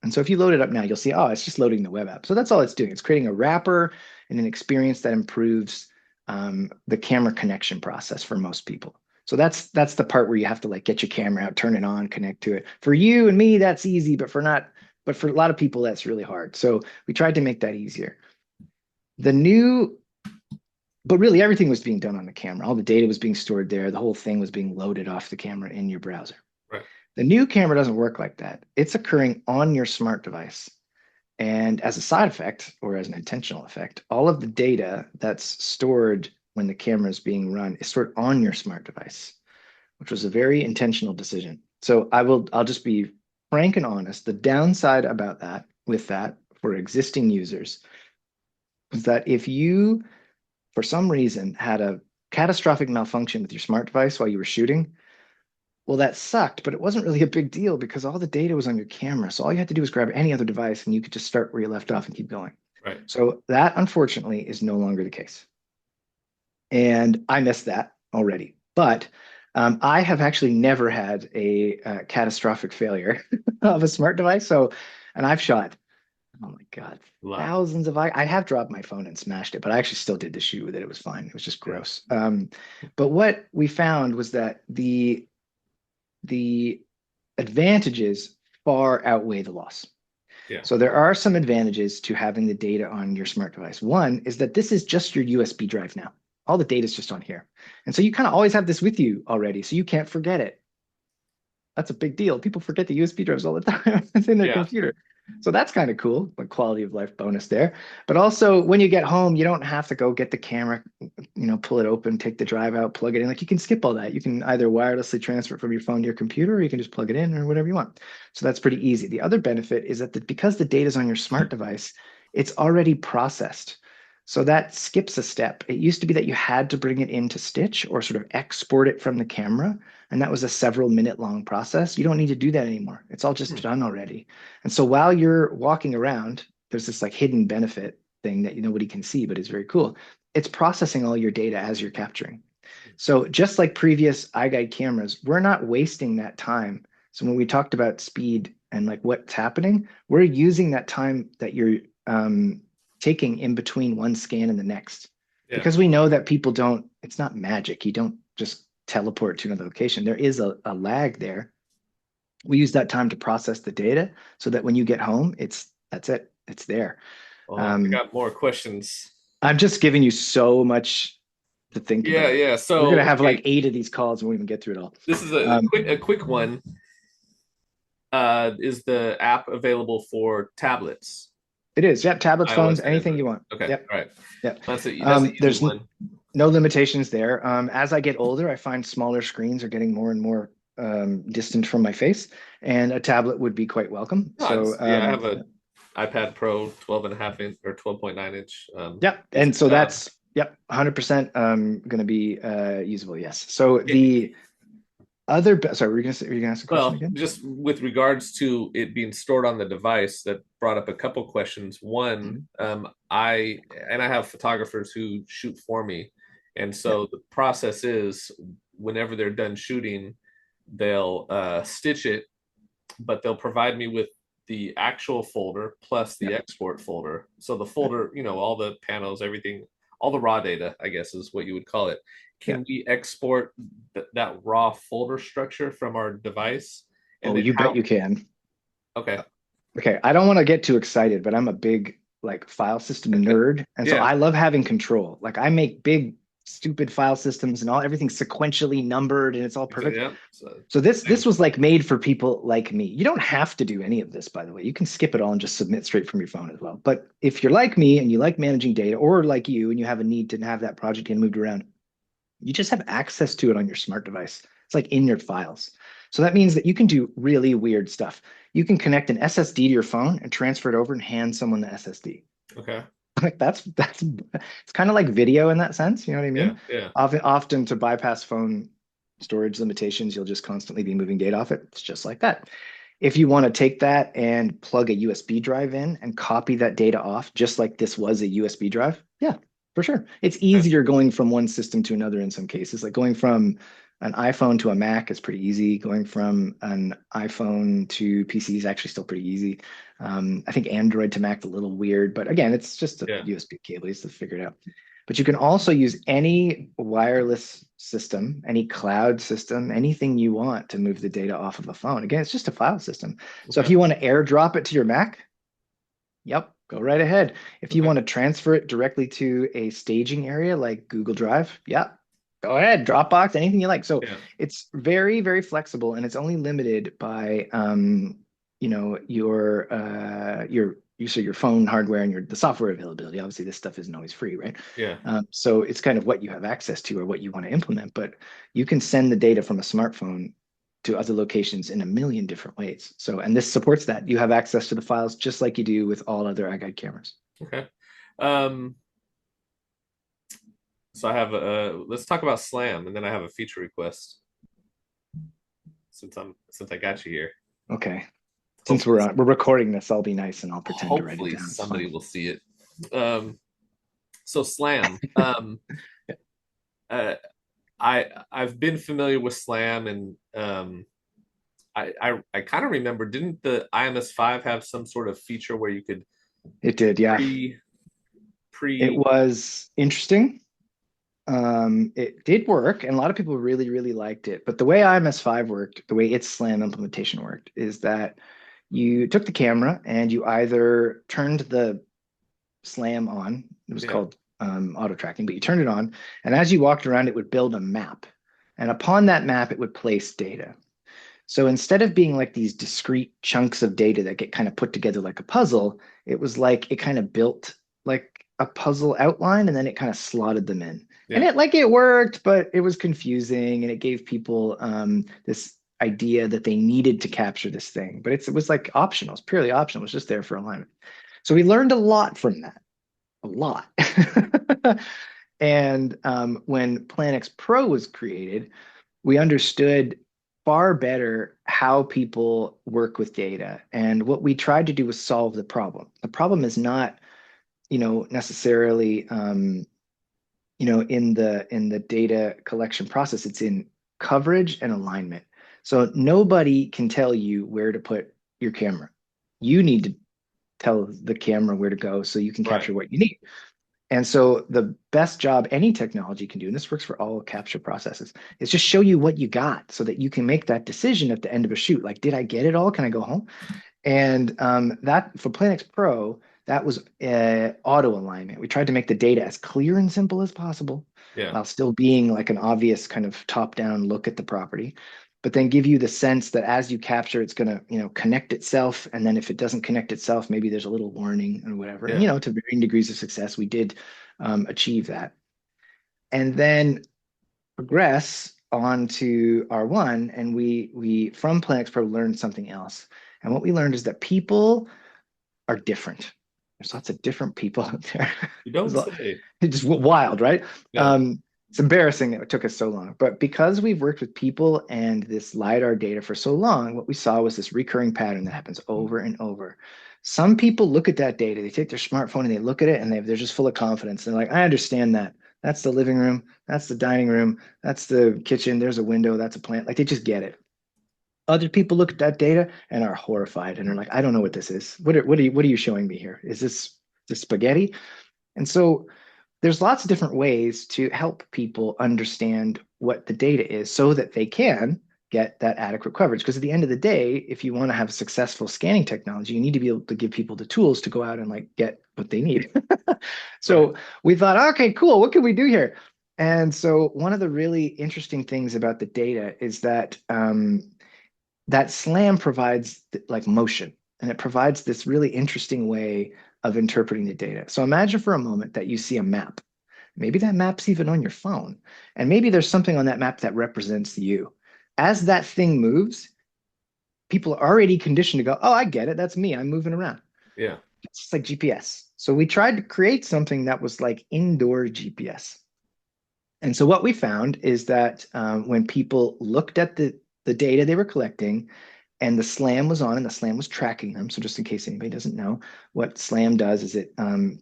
And so if you load it up now, you'll see, oh, it's just loading the web app. So that's all it's doing. It's creating a wrapper and an experience that improves the camera connection process for most people. So that's the part where you have to like get your camera out, turn it on, connect to it. For you and me, that's easy, but for a lot of people, that's really hard. So we tried to make that easier. The new, but really everything was being done on the camera. All the data was being stored there. The whole thing was being loaded off the camera in your browser. Right. The new camera doesn't work like that. It's occurring on your smart device. And as a side effect, or as an intentional effect, all of the data that's stored when the camera is being run is stored on your smart device, which was a very intentional decision. So I'll just be frank and honest. The downside about that, with that, for existing users, is that if you, for some reason, had a catastrophic malfunction with your smart device while you were shooting, well, that sucked, but it wasn't really a big deal because all the data was on your camera. So all you had to do was grab any other device and you could just start where you left off and keep going. Right. So that, unfortunately, is no longer the case. And I missed that already. But I have actually never had a catastrophic failure of a smart device. So, and I've shot, oh my God, A lot. thousands of, I have dropped my phone and smashed it, but I actually still did the shoot with it. It was fine. It was just Yeah. gross. But what we found was that the advantages far outweigh the loss. Yeah. So there are some advantages to having the data on your smart device. One is that this is just your USB drive now. All the data is just on here. And so you kind of always have this with you already, so you can't forget it. That's a big deal. People forget the USB drives all the time. It's in their Yeah. computer. So that's kind of cool, a quality of life bonus there. But also, when you get home, you don't have to go get the camera, pull it open, take the drive out, plug it in. Like you can skip all that. You can either wirelessly transfer it from your phone to your computer, or you can just plug it in or whatever you want. So that's pretty easy. The other benefit is that because the data is on your smart device, it's already processed. So that skips a step. It used to be that you had to bring it into Stitch or sort of export it from the camera. And that was a several minute long process. You don't need to do that anymore. It's all just Hmm. done already. And so while you're walking around, there's this like hidden benefit. thing that nobody can see, but is very cool. It's processing all your data as you're capturing. So just like previous iGuide cameras, we're not wasting that time. So when we talked about speed and like what's happening, we're using that time that you're taking in between one scan and the next. Yeah. Because we know that people don't, it's not magic. You don't just teleport to another location. There is a lag there. We use that time to process the data so that when you get home, that's it. It's there. Well, I Um, got more questions. I'm just giving you so much to think Yeah, about. yeah. We're gonna So, have like okay, 8 of these calls and we won't even get through it all. this is Um, a quick one. Is the app available for tablets, it is, yeah, tablets, phones, iOS and anything Android? you want. Okay, Yep, all right. yep. That's an easy There's one. no limitations there. As I get older, I find smaller screens are getting more and more distant from my face, and a tablet would be quite welcome. No, So, yeah, I have a iPad Pro 12 and a half inch or 12.9 inch. yep. It's And a so good job. that's, yep, 100% going to be usable. Yes. So It, the other, sorry, were you gonna ask a question well, again? just with regards to it being stored on the device, that brought up a couple questions. One, Mhm. I have photographers who shoot for me, and Yeah. so the process is whenever they're done shooting, they'll stitch it, but they'll provide me with the actual folder plus Yeah. the export folder. So the folder, all the panels, everything, all the raw data, I guess is what you would call it. Yeah. Can we export that raw folder structure from our device? And Oh, then you bet how? you can. Okay. Okay, I don't want to get too excited, but I'm a big like file system nerd, and so Yeah. I love having control. Like I make big stupid file systems and all everything's sequentially numbered and it's all perfect. Yeah. So, So this same. was like made for people like me. You don't have to do any of this, by the way. You can skip it all and just submit straight from your phone as well. But if you're like me and you like managing data, or like you and you have a need to have that project getting moved around, you just have access to it on your smart device. It's like in your files. So that means that you can do really weird stuff. You can connect an SSD to your phone and transfer it over and hand someone the SSD. Okay. Like that's it's kind of like video in that sense. You know what I Yeah. mean? Yeah. Often to bypass phone storage limitations, you'll just constantly be moving data off it. It's just like that. If you want to take that and plug a USB drive in and copy that data off, just like this was a USB drive, yeah, for sure. It's Okay. easier going from one system to another in some cases. Like going from an iPhone to a Mac is pretty easy. Going from an iPhone to PC is actually still pretty easy. I think Android to Mac is a little weird, but again, it's just a Yeah. USB cable. You just have to figure it out. But you can also use any wireless system, any cloud system, anything you want to move the data off of a phone. Again, it's just a file system. So if Okay. you want to airdrop it to your Mac, yep, go right ahead. If you Okay. want to transfer it directly to a staging area like Google Drive, yeah, go ahead. Dropbox, anything you like. So Yeah. it's very, very flexible, and it's only limited by so your phone hardware and the software availability. Obviously, this stuff isn't always free, right? Yeah. So it's kind of what you have access to or what you want to implement, but you can send the data from a smartphone to other locations in a million different ways. So, and this supports that. You have access to the files just like you do with all other iGuide cameras. Okay. Um, so I have let's talk about Slam, and then I have a feature request since I got you here. Okay. Since Hopefully, we're recording this, I'll be nice and I'll pretend to write it hopefully down. It's somebody fine. will see it. So Slam. Yeah. Uh, I've been familiar with Slam, and I kind of remember, didn't the IMS5 have some sort of feature where you could It did, yeah. pre It pre was interesting. It did work, and a lot of people really, really liked it. But the way IMS5 worked, the way its SLAM implementation worked, is that you took the camera and you either turned the SLAM on. It was yeah, called auto tracking, but you turned it on, and as you walked around, it would build a map. And upon that map, it would place data. So instead of being like these discrete chunks of data that get kind of put together like a puzzle, it was like it kind of built like a puzzle outline and then it kind of slotted them in. And yeah, it worked, but it was confusing and it gave people this idea that they needed to capture this thing. But it was like optional, it's purely optional, it was just there for alignment. So we learned a lot from that, a lot. And when Planix Pro was created, we understood far better how people work with data. And what we tried to do was solve the problem. The problem is not necessarily in the data collection process. It's in coverage and alignment. So nobody can tell you where to put your camera. You need to tell the camera where to go so you can Right. capture what you need. And so the best job any technology can do, and this works for all capture processes, is just show you what you got so that you can make that decision at the end of a shoot. Like, did I get it all? Can I go home? And that for Planix Pro, that was auto alignment. We tried to make the data as clear and simple as possible Yeah. while still being like an obvious kind of top-down look at the property, but then give you the sense that as you capture, it's going to, connect itself. And then if it doesn't connect itself, maybe there's a little warning or whatever. And, Yeah. to varying degrees of success, we did achieve that. And then progress on to R1, and we from Planix Pro learned something else. And what we learned is that people are different. There's lots of different people out there. You It's don't say. just wild, right? Yeah. It's embarrassing that it took us so long. But because we've worked with people and this LiDAR data for so long, what we saw was this recurring pattern that happens over and over. Some people look at that data, they take their smartphone and they look at it and they're just full of confidence. They're like, I understand that. That's the living room. That's the dining room. That's the kitchen. There's a window. That's a plant. Like they just get it. Other people look at that data and are horrified and are like, I don't know what this is. What are you showing me here? Is this spaghetti? And so there's lots of different ways to help people understand what the data is so that they can get that adequate coverage. Because at the end of the day, if you want to have a successful scanning technology, you need to be able to give people the tools to go out and like get what they need. Right. So we thought, okay, cool. What can we do here? And so one of the really interesting things about the data is that that slam provides like motion, and it provides this really interesting way of interpreting the data. So imagine for a moment that you see a map. Maybe that map's even on your phone, and maybe there's something on that map that represents you. As that thing moves, people are already conditioned to go, oh, I get it. That's me. I'm moving around. Yeah. It's just like GPS. So we tried to create something that was like indoor GPS. And so what we found is that when people looked at the data they were collecting and the SLAM was on and the SLAM was tracking them. So just in case anybody doesn't know, what SLAM does is it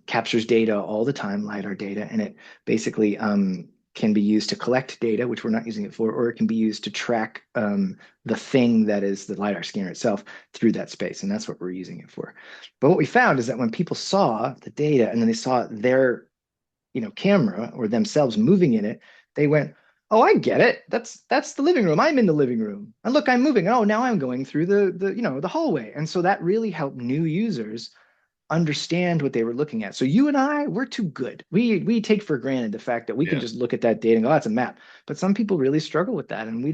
captures data all the time, LiDAR data, and it basically can be used to collect data, which we're not using it for, or it can be used to track the thing that is the LiDAR scanner itself through that space. And that's what we're using it for. But what we found is that when people saw the data and then they saw their camera or themselves moving in it, they went, "Oh, I get it. That's the living room. I'm in the living room. And look, I'm moving. Oh, now I'm going through the hallway." And so that really helped new users understand what they were looking at. So you and I, we're too good. We take for granted the fact that we can Yeah. just look at that data and go, "Oh, that's a map." But some people really struggle with that, and we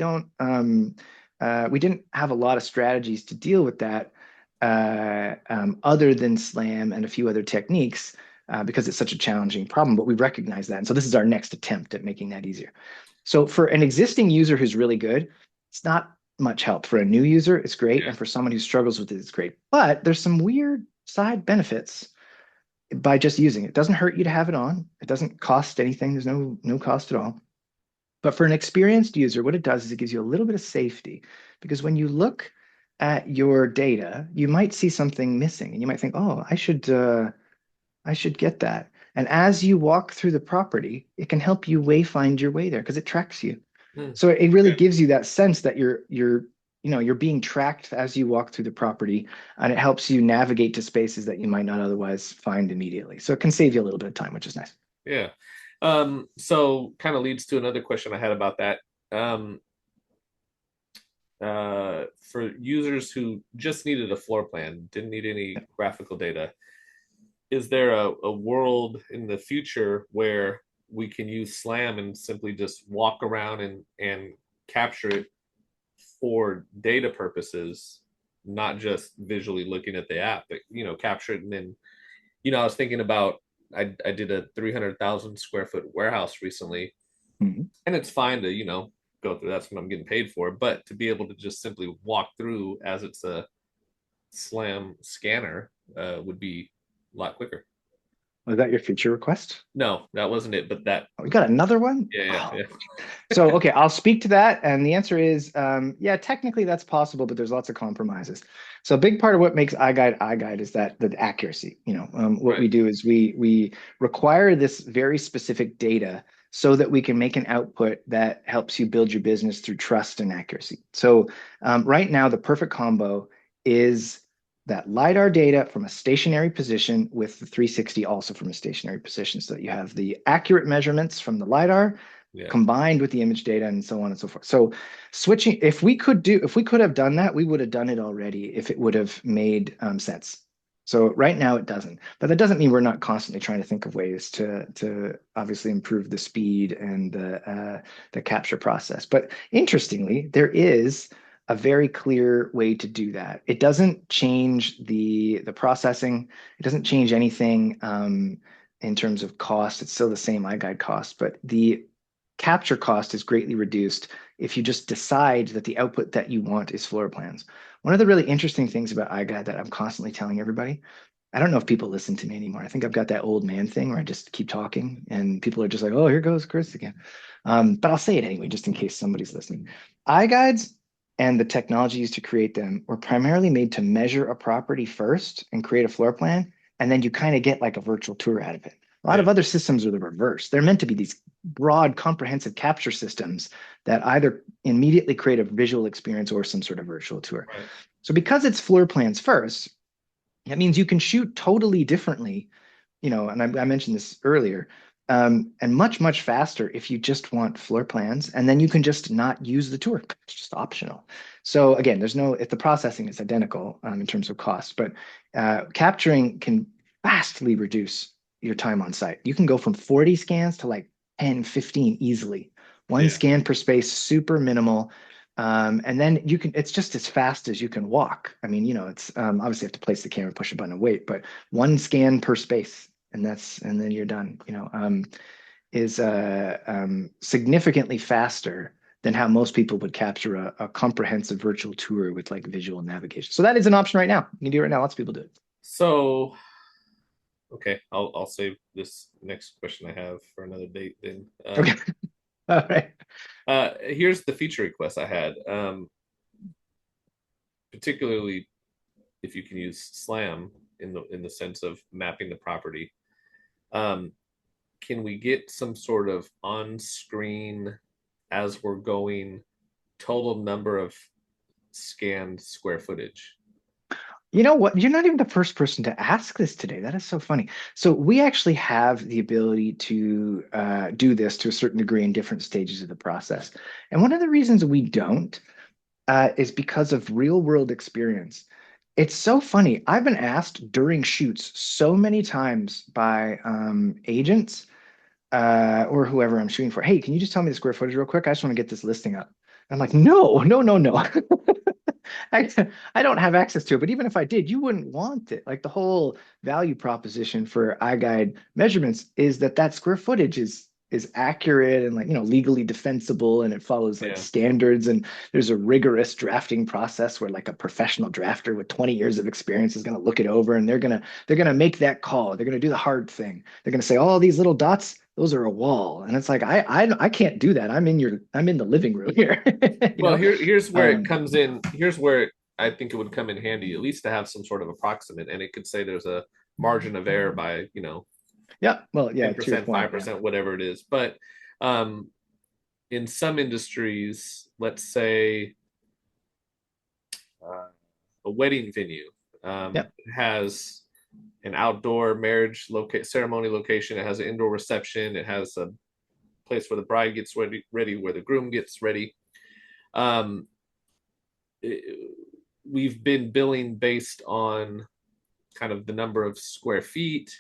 didn't have a lot of strategies to deal with that other than SLAM and a few other techniques because it's such a challenging problem. But we recognize that, and so this is our next attempt at making that easier. So for an existing user who's really good, it's not much help. For a new user, it's great, Yeah. and for someone who struggles with it, it's great. But there's some weird side benefits by just using it. It doesn't hurt you to have it on. It doesn't cost anything. There's no cost at all. But for an experienced user, what it does is it gives you a little bit of safety because when you look at your data, you might see something missing, and you might think, "Oh, I should get that." And as you walk through the property, it can help you wayfind your way there because it tracks you. Hmm. So it really Okay. gives you that sense that you're being tracked as you walk through the property, and it helps you navigate to spaces that you might not otherwise find immediately. So it can save you a little bit of time, which is nice. Yeah. So kind of leads to another question I had about that. Um, for users who just needed a floor plan, didn't need any graphical data, is there a world in the future where we can use Slam and simply just walk around and capture it for data purposes, not just visually looking at the app, but capture it and then I was thinking about I did a 300,000 square foot warehouse recently, Mhm. and it's fine to go through. That's what I'm getting paid for, but to be able to just simply walk through as it's a Slam scanner would be a lot quicker. Was that your feature request? No, that wasn't it, but that, Oh, we got another one? yeah, Wow. yeah, So, okay, I'll speak to that. And the answer is, yeah, technically that's possible, but there's lots of compromises. So a big part of what makes iGuide is that the accuracy. What right, we do is we require this very specific data so that we can make an output that helps you build your business through trust and accuracy. So right now, the perfect combo is that LiDAR data from a stationary position with the 360 also from a stationary position, so that you have the accurate measurements from the LiDAR yeah. combined with the image data and so on and so forth. So switching, if we could have done that, we would have done it already if it would have made sense. So right now it doesn't, but that doesn't mean we're not constantly trying to think of ways to obviously improve the speed and the capture process. But interestingly, there is a very clear way to do that. It doesn't change the processing. It doesn't change anything in terms of cost. It's still the same iGuide cost, but the capture cost is greatly reduced if you just decide that the output that you want is floor plans. One of the really interesting things about iGuide that I'm constantly telling everybody, I don't know if people listen to me anymore. I think I've got that old man thing where I just keep talking and people are just like, oh, here goes Chris again. But I'll say it anyway, just in case somebody's listening. iGuides and the technology used to create them were primarily made to measure a property first and create a floor plan. And then you kind of get like a virtual tour out of it. A lot Yeah. of other systems are the reverse. They're meant to be these broad, comprehensive capture systems that either immediately create a visual experience or some sort of virtual tour. Right. So because it's floor plans first, that means you can shoot totally differently, and I mentioned this earlier, and much, much faster if you just want floor plans, and then you can just not use the tour. It's just optional. So again, if the processing is identical in terms of cost, but capturing can vastly reduce your time on site. You can go from 40 scans to like 10, 15 easily. One Yeah. scan per space, super minimal. And then it's just as fast as you can walk. I mean, it's obviously you have to place the camera, push a button and wait, but one scan per space, and then you're done, is significantly faster than how most people would capture a comprehensive virtual tour with like visual navigation. So that is an option right now. You can do it right now. Lots of people do it. So, okay, I'll save this next question I have for another date then. Okay. All right. Here's the feature request I had. Particularly if you can use SLAM in the sense of mapping the property. Um, can we get some sort of on-screen as we're going total number of scanned square footage? You know what? You're not even the first person to ask this today. That is so funny. So we actually have the ability to do this to a certain degree in different stages of the process. And one of the reasons we don't is because of real world experience. It's so funny. I've been asked during shoots so many times by agents or whoever I'm shooting for, hey, can you just tell me the square footage real quick? I just want to get this listing up. I'm like, no, no, no, no. I, I don't have access to it, but even if I did, you wouldn't want it. Like the whole value proposition for iGuide measurements is that that square footage is accurate and like legally defensible, and it follows like Yeah. standards, and there's a rigorous drafting process where like a professional drafter with 20 years of experience is going to look it over, and they're going to make that call. They're going to do the hard thing. They're going to say, oh, these little dots, those are a wall, and it's like I can't do that. I'm in the living room here. you Well, know here's where it um comes in. Here's where I think it would come in handy, at least to have some sort of approximate, and it could say there's a margin of error by Yeah, well, yeah, to your 10%, point, yeah, 5%, whatever it is. But um, in some industries, let's say uh, a wedding venue yeah, has an outdoor marriage ceremony location. It has an indoor reception. It has a place where the bride gets ready, where the groom gets ready. Um, it, we've been billing based on kind of the number of square feet,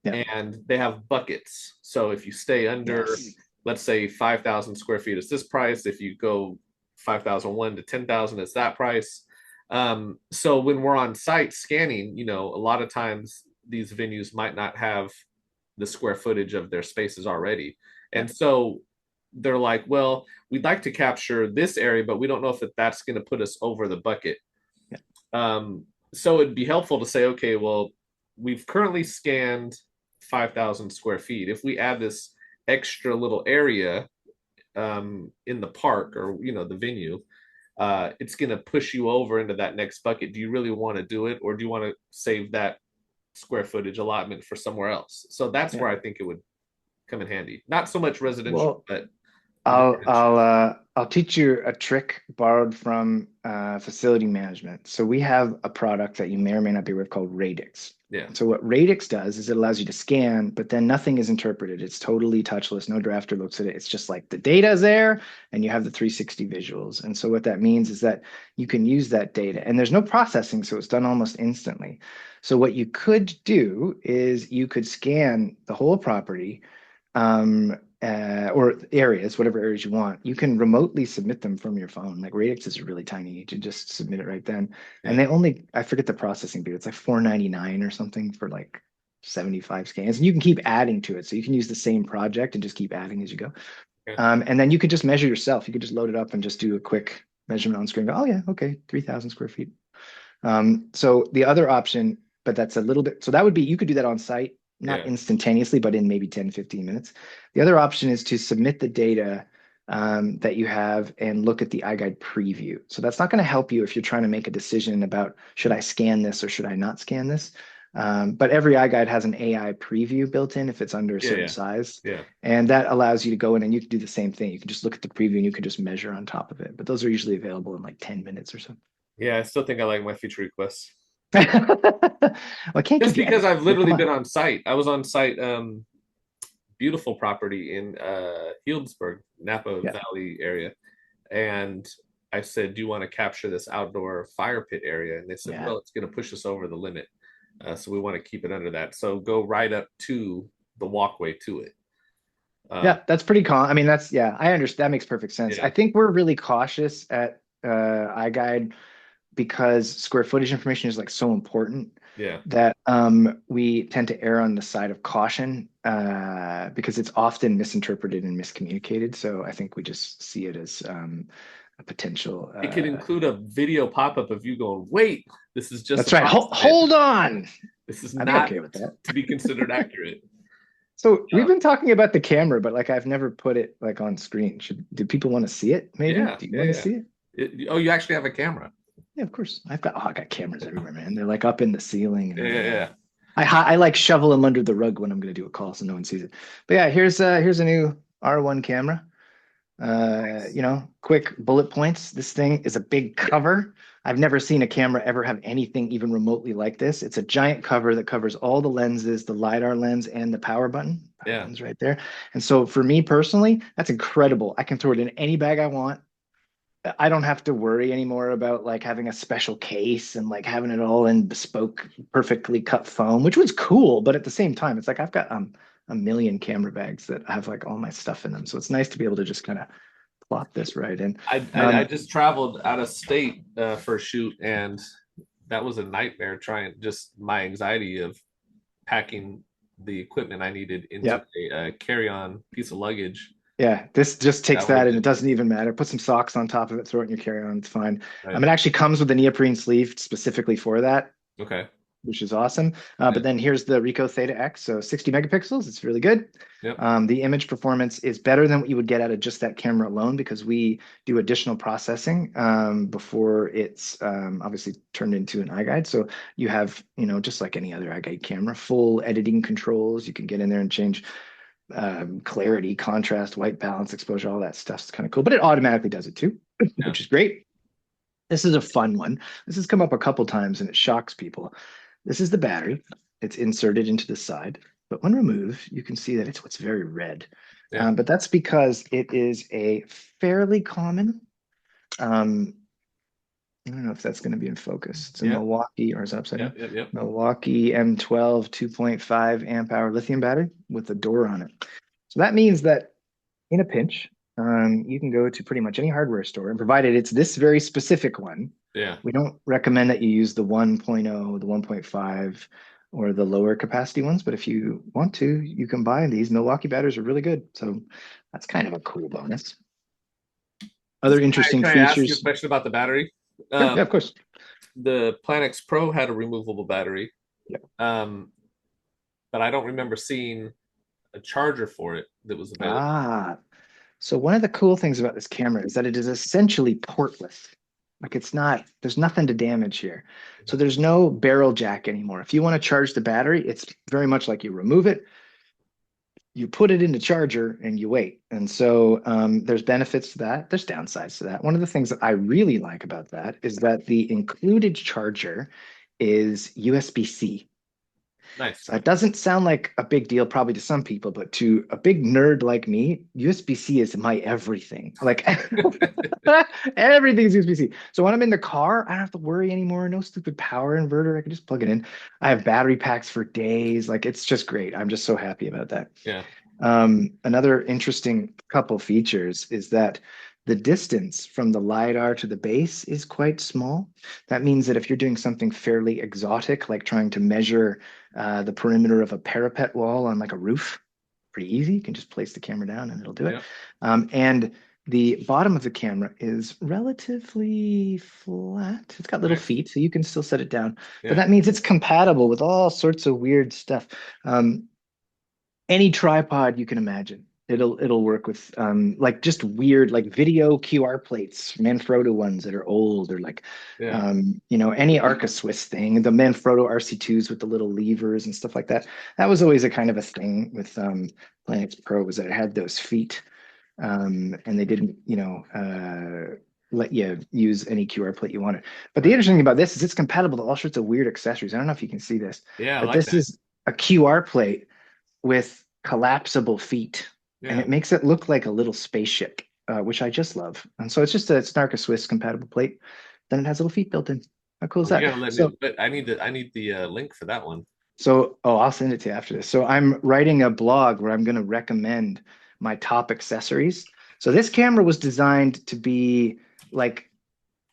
yeah, and they have buckets. So if you stay under, yes, let's say 5,000 square feet, it's this price. If you go 5,001 to 10,000, it's that price. So when we're on site scanning, a lot of times these venues might not have the square footage of their spaces already. yeah, And so they're like, well, we'd like to capture this area, but we don't know if that's going to put us over the bucket. yeah, So it'd be helpful to say, okay, well, we've currently scanned 5,000 square feet. If we add this extra little area in the park or the venue, it's going to push you over into that next bucket. Do you really want to do it, or do you want to save that square footage allotment for somewhere else? So that's Yeah. where I think it would come in handy. Not so much residential, Well, but in the I'll commercial. I'll uh I'll teach you a trick borrowed from facility management. So we have a product that you may or may not be aware of called Radix. Yeah, So what Radix does is it allows you to scan, but then nothing is interpreted. It's totally touchless. No drafter looks at it. It's just like the data is there and you have the 360 visuals. And so what that means is that you can use that data and there's no processing, so it's done almost instantly. So what you could do is you could scan the whole property or areas, whatever areas you want. You can remotely submit them from your phone. Like Radix is really tiny. You can just submit it right then. And yeah, they only, I forget the processing fee. It's like $4.99 or something for like 75 scans. And you can keep adding to it. So you can use the same project and just keep adding as you go. yeah, And then you could just measure yourself. You could just load it up and just do a quick measurement on screen. Go, oh yeah, okay, 3,000 square feet. So the other option, but that's a little bit, so that would be, you could do that on site, not yeah, instantaneously, but in maybe 10, 15 minutes. The other option is to submit the data that you have and look at the iGuide preview. So that's not going to help you if you're trying to make a decision about should I scan this or should I not scan this. But every iGuide has an AI preview built in if it's under a yeah, certain yeah, size. yeah. And that allows you to go in and you can do the same thing. You can just look at the preview and you can just measure on top of it. But those are usually available in like 10 minutes or so. Yeah, I still think I like my feature requests. Well, I can't Just give you because I've everything. Come literally on. been on site. I was on site, beautiful property in Healdsburg, Napa Yeah. Valley area. And I said, "Do you want to capture this outdoor fire pit area?" And they said, Yeah. "Well, it's going to push us over the limit. So we want to keep it under that. So go right up to the walkway to it." Uh, Yeah, that's pretty calm. I mean, that's yeah, I understand. That makes perfect sense. yeah, I think we're really cautious at iGuide because square footage information is like so important yeah. that we tend to err on the side of caution because it's often misinterpreted and miscommunicated. So I think we just see it as a potential. It could include a video pop up of you going, "Wait, this is just a That's right. property site. Hold on. This is I'd be not okay with that. to be considered accurate." So we've Uh, been talking about the camera, but like I've never put it like on screen. Do people want to see it? Maybe. yeah, Do you yeah, want to yeah. see it? Oh, you actually have a camera. Yeah, of course. I got cameras everywhere, man. They're like up in the ceiling and Yeah, yeah, everywhere. yeah. I like shovel them under the rug when I'm going to do a call so no one sees it. But yeah, here's a new R1 camera. Nice. Quick bullet points. This thing is a big cover. I've never seen a camera ever have anything even remotely like this. It's a giant cover that covers all the lenses, the Lidar lens and the power button. Power Yeah. button's right there. And so for me personally, that's incredible. I can throw it in any bag I want. I don't have to worry anymore about like having a special case and like having it all in bespoke, perfectly cut foam, which was cool. But at the same time, it's like I've got a million camera bags that have like all my stuff in them. So it's nice to be able to just kind of plop this right in. I just traveled out of state for a shoot, and that was a nightmare trying just my anxiety of packing the equipment I needed into Yep. a carry-on piece of luggage. Yeah, this just takes That would that have and it been doesn't even matter. Put some socks on top of it, throw it in your carry-on. It's fine. right. It actually comes with a neoprene sleeve specifically for that, Okay. which is awesome. Yeah. But then here's the Ricoh Theta X, so 60 megapixels. It's really good. Yep. The image performance is better than what you would get out of just that camera alone because we do additional processing before it's obviously turned into an iGuide. So you have, just like any other iGuide camera, full editing controls. You can get in there and change clarity, contrast, white balance, exposure, all that stuff's kind of cool. But it automatically does it too, Yeah. which is great. This is a fun one. This has come up a couple times and it shocks people. This is the battery. It's inserted into the side, but when removed, you can see that it's what's very red. Yeah. But that's because it is a fairly common, um, I don't know if that's going to be in focus. It's a Yeah. Milwaukee, or is it upside Yeah. down? Yeah. Yeah. Milwaukee M12 2.5 amp hour lithium battery with a door on it. So that means that in a pinch, you can go to pretty much any hardware store, and provided it's this very specific one, Yeah. we don't recommend that you use the 1.0, the 1.5, or the lower capacity ones. But if you want to, you can buy these. Milwaukee batteries are really good. So that's kind of a cool bonus. Other interesting Can I ask you a features. question about the battery? Sure, yeah, Um, of course. the Planix Pro had a removable battery. Yeah. Um, but I don't remember seeing a charger for it that was available. Ah, so one of the cool things about this camera is that it is essentially portless. Like it's not, there's nothing to damage here. So Mhm. there's no barrel jack anymore. If you want to charge the battery, it's very much like you remove it, you put it into charger, and you wait. And so there's benefits to that. There's downsides to that. One of the things that I really like about that is that the included charger is USB-C. Nice. So that doesn't sound like a big deal probably to some people, but to a big nerd like me, USB-C is my everything. Like everything's USB-C. So when I'm in the car, I don't have to worry anymore. No stupid power inverter. I can just plug it in. I have battery packs for days. Like it's just great. I'm just so happy about that. Yeah. Another interesting couple features is that the distance from the LiDAR to the base is quite small. That means that if you're doing something fairly exotic, like trying to measure the perimeter of a parapet wall on like a roof, pretty easy. You can just place the camera down and it'll do it. Yeah. And the bottom of the camera is relatively flat. It's got little Nice. feet, so you can still set it down. But Yeah. that means it's compatible with all sorts of weird stuff. Any tripod you can imagine. It'll work with like just weird like video QR plates, Manfrotto ones that are old, or like Yeah. any Arca Swiss thing, the Manfrotto RC2s with the little levers and stuff like that. That was always a kind of a thing with Planix Pro, was that it had those feet, and they didn't let you use any QR plate you wanted. But the Right. interesting thing about this is it's compatible to all sorts of weird accessories. I don't know if you can see this, Yeah, I but like this that. is a QR plate with collapsible feet, and Yeah. it makes it look like a little spaceship, which I just love. And so it's an Arca Swiss compatible plate. Then it has little feet built in. How cool is Well, you that? gotta let me. So, But I need the link for that one. oh, I'll send it to you after this. So I'm writing a blog where I'm going to recommend my top accessories. So this camera was designed to be like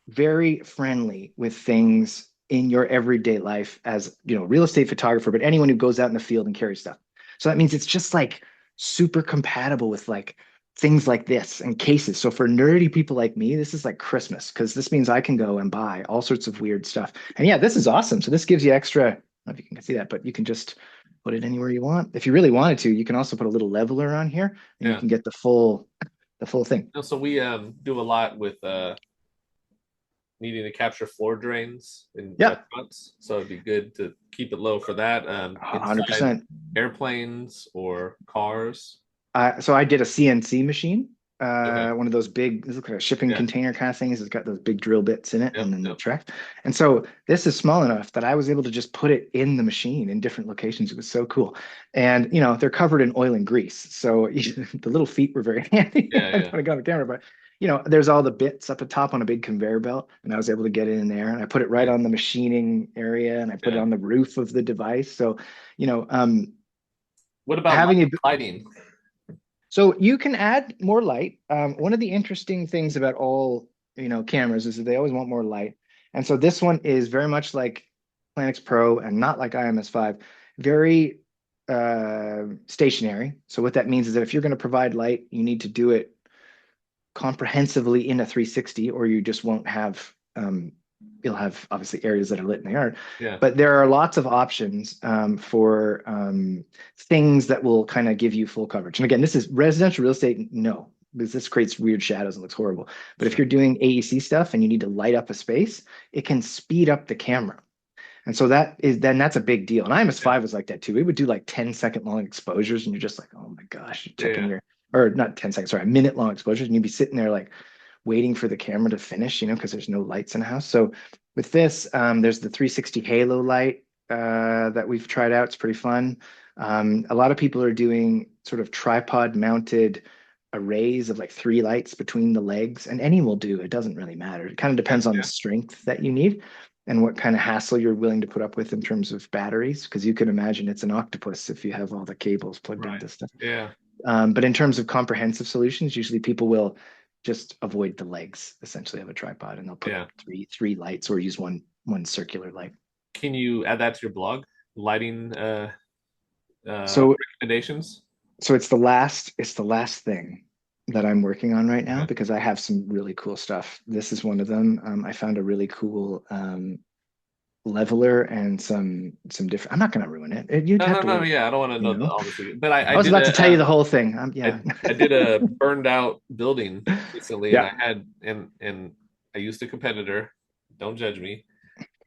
very friendly with things in your everyday life as, real estate photographer, but anyone who goes out in the field and carries stuff. So that means it's just like super compatible with like things like this and cases. So for nerdy people like me, this is like Christmas, because this means I can go and buy all sorts of weird stuff. And yeah, this is awesome. So this gives you extra, I don't know if you can see that, but you can just put it anywhere you want. If you really wanted to, you can also put a little leveler on here and you Yeah. can get the full thing. No, so we do a lot with needing to capture floor drains in Yeah, restaurants. So it'd be good to keep it low for that. Inside 100%. airplanes or cars. So I did a CNC machine, Okay. one of those big, this looks like a shipping Yeah. container kind of things. It's got those big drill bits in it Yep. and then the Yep. track. And so this is small enough that I was able to just put it in the machine in different locations. It was so cool. And, they're covered in oil and grease. So the little feet were very handy. Yeah. I Yeah. thought I got the camera, but, there's all the bits up at top on a big conveyor belt. And I was able to get it in there and I put it right Nice. on the machining area and I put it Yeah. on the roof of the device. So, you know, um, What about having it lighting? so you can add more light. One of the interesting things about all cameras is that they always want more light, and so this one is very much like Planix Pro and not like IMS5, very stationary. So what that means is that if you're going to provide light, you need to do it comprehensively in a 360, or you just won't have you'll have obviously areas that are lit in the yard. Yeah. But there are lots of options for things that will kind of give you full coverage. And again, this is residential real estate. No, because this creates weird shadows and looks horrible. But if Sure. you're doing AEC stuff and you need to light up a space, it can speed up the camera. And so that's a big deal. And Yeah. IMS5 was like that too. It would do like 10-second long exposures, and you're just like, oh my gosh, you're checking Yeah. your, or not 10 seconds, sorry, a minute long exposures, and you'd be sitting there like waiting for the camera to finish, because there's no lights in the house. So with this, there's the 360 halo light that we've tried out. It's pretty fun. A lot of people are doing sort of tripod mounted arrays of like three lights between the legs, and any will do. It doesn't really matter. It kind of Yeah. depends on the Yeah. strength that you need and what kind of hassle you're willing to put up with in terms of batteries, because you can imagine it's an octopus if you have all the cables plugged Right. into stuff. Yeah. But in terms of comprehensive solutions, usually people will just avoid the legs essentially of a tripod, and they'll put Yeah. three lights or use one circular light. Can you add that to your blog? Lighting So recommendations? it's the last thing that I'm working on right now Okay. because I have some really cool stuff. This is one of them. I found a really cool leveler and some different. I'm not going to ruin it. You'd No, have no, to no, wait, yeah, I don't want to you know know. all the secret, but I I was did about to tell a you the whole thing. Yeah. I did a burned out building recently, and Yeah. I had and I used a competitor. Don't judge me,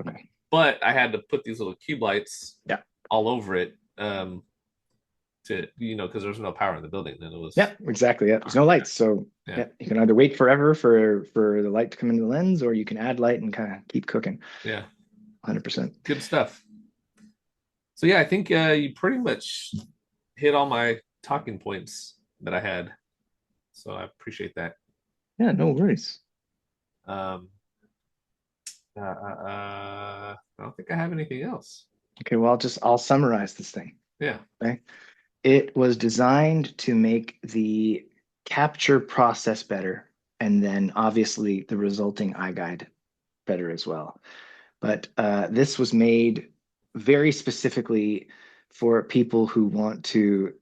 Okay. but I had to put these little cube lights Yeah. all over it, to because there was no power in the building, and it Yeah, was exactly. Yeah. There's dark. no lights. So Yeah, yeah, you can either wait forever for the light to come into the lens, or you can add light and kind of keep cooking. yeah, 100%. good stuff. So yeah, I think you pretty much hit all my talking points that I had. So I appreciate that. Yeah, no worries. Um, I don't think I have anything else. Okay, well, I'll summarize this thing. Yeah, Okay. It was designed to make the capture process better, and then obviously the resulting iGuide better as well. But this was made very specifically for people who want to,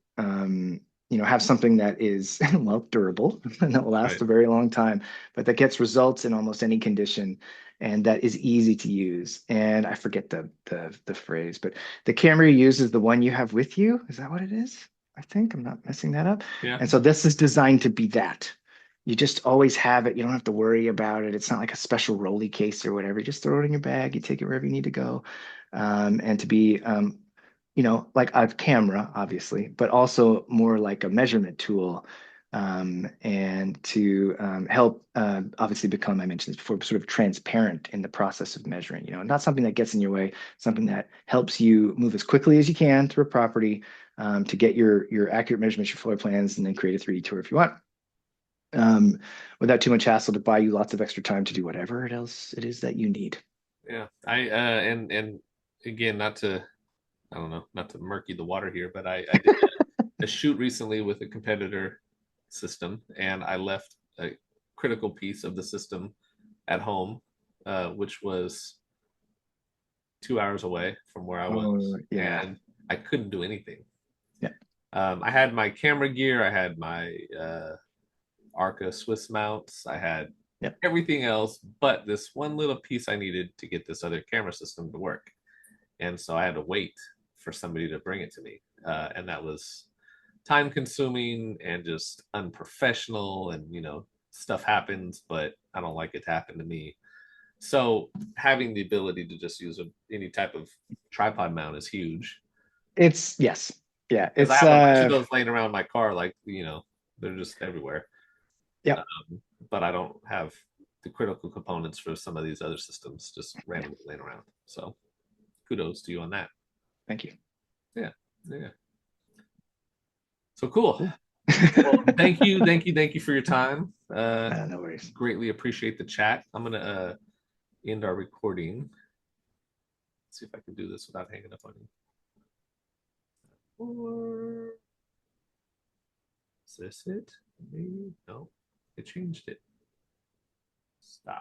have something that is well durable and that will last right. a very long time, but that gets results in almost any condition and that is easy to use. And I forget the phrase, but the camera you use is the one you have with you. Is that what it is? I think I'm not messing that up. Yeah, And so this is designed to be that. You just always have it. You don't have to worry about it. It's not like a special rolly case or whatever. You just throw it in your bag. You take it wherever you need to go. And to be, like a camera, obviously, but also more like a measurement tool. And to help, obviously, become, I mentioned this before, sort of transparent in the process of measuring, not something that gets in your way, something that helps you move as quickly as you can through a property to get your accurate measurements, your floor plans, and then create a 3D tour if you want um, without too much hassle to buy you lots of extra time to do whatever else it is that you need. yeah. And again, not to I don't know, not to murky the water here, but I did a shoot recently with a competitor system, and I left a critical piece of the system at home, which was 2 hours away from where I was, Oh, yeah. and I couldn't do anything. Yeah. I had my camera gear, I had my Arca Swiss mounts, I had Yeah. everything else, but this one little piece I needed to get this other camera system to work. And so I had to wait for somebody to bring it to me, and that was time consuming and just unprofessional. And stuff happens, but I don't like it to happen to me. So having the ability to just use any type of tripod mount is huge, It's yes. Yeah. because I It's have a bunch of those laying around my car, like they're just everywhere. yeah. But I don't have the critical components for some of these other systems just Yeah. randomly laying around. So kudos to you on that. Thank you. Yeah, yeah. So cool. Cool. Well, thank you for your time. No worries. Greatly appreciate the chat. I'm gonna end our recording. Let's see if I can do this without hanging up on you. Or is this it? Maybe no. It changed it. Stop.